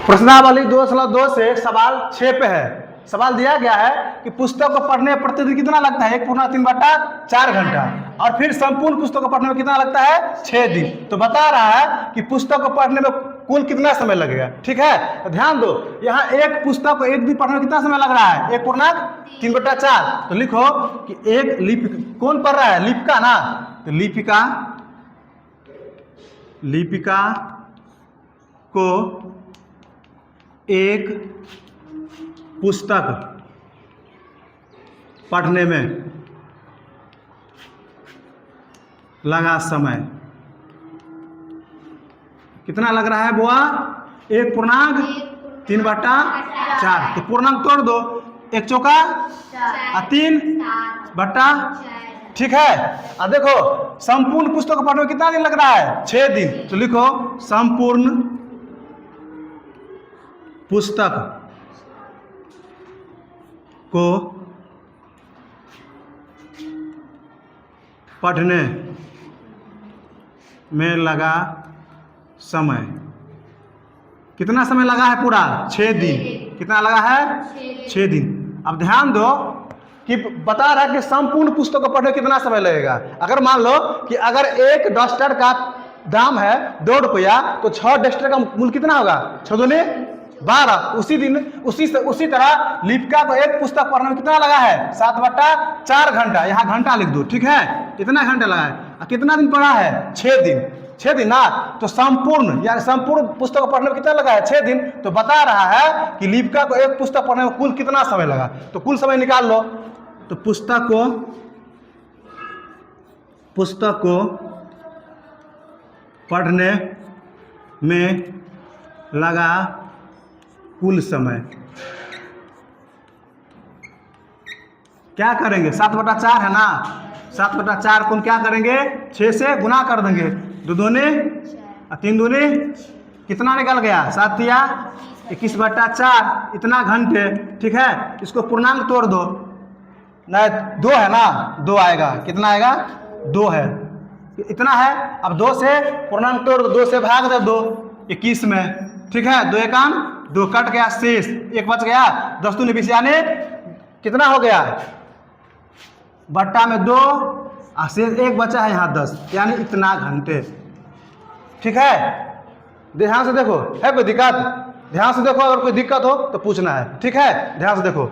प्रश्नावली 2/2 से सवाल 6 पे है। सवाल दिया गया है कि पुस्तक को पढ़ने प्रतिदिन कितना लगता है, 1/3/4 घंटा, और फिर संपूर्ण पुस्तक को पढ़ने में कितना लगता है, 6 दिन। तो बता रहा है कि पुस्तक को पढ़ने में कुल कितना समय लगेगा। ठीक है, तो ध्यान दो, यहाँ एक पुस्तक को एक दिन पढ़ने में कितना समय लग रहा है, 1/3/4। तो लिखो कि एक कौन पढ़ रहा है, लिपिका ना, तो लिपिका को एक पुस्तक पढ़ने में लगा समय कितना लग रहा है बुआ, 1/3/4। तो पूर्णांक तोड़ दो, 1 चौका 3 बट्टा, ठीक है। अब देखो संपूर्ण पुस्तक पढ़ने में कितना दिन लग रहा है, 6 दिन। तो लिखो संपूर्ण पुस्तक को पढ़ने में लगा समय कितना समय लगा है, पूरा 6 दिन। कितना लगा है, 6 दिन। अब ध्यान दो कि बता रहा है कि संपूर्ण पुस्तक को पढ़ने कितना समय लगेगा। अगर मान लो कि अगर एक डस्टर का दाम है 2 रुपया, तो 6 डस्टर का मूल्य कितना होगा, 6 दूनी 12। उसी तरह लिपिका को एक पुस्तक पढ़ने में कितना लगा है, 7/4 घंटा। यहाँ घंटा लिख दो, ठीक है, इतना घंटा लगा है। कितना दिन पढ़ा है, 6 दिन। 6 दिन ना, तो संपूर्ण पुस्तक पढ़ने में कितना लगा है, 6 दिन। तो बता रहा है कि लिपिका को एक पुस्तक पढ़ने में कुल कितना समय लगा। तो कुल समय निकाल लो। तो पुस्तक को पढ़ने में लगा कुल समय क्या करेंगे, 7/4 है ना, 7/4 को हम क्या करेंगे, 6 से गुना कर देंगे, 2 दूनी 3 दूनी कितना निकल गया, 7 या 21/4, इतना घंटे। ठीक है, इसको पूर्णांक तोड़ दो ना, 2 है ना, 2 आएगा, कितना आएगा, 2 है, इतना है। अब 2 से पूर्णांक तोड़ दो, 2 से भाग दे दो, 21 में। ठीक है, 2 एकम 2 कट गया, शेष 1 बच गया, 10 दूनी 20 यानी कितना हो गया, बट्टा में 2 और शेष 1 बचा है यहाँ 10, यानी इतना घंटे। ठीक है, ध्यान से देखो, है कोई दिक्कत, ध्यान से देखो, अगर कोई दिक्कत हो तो पूछना है। ठीक है, ध्यान से देखो।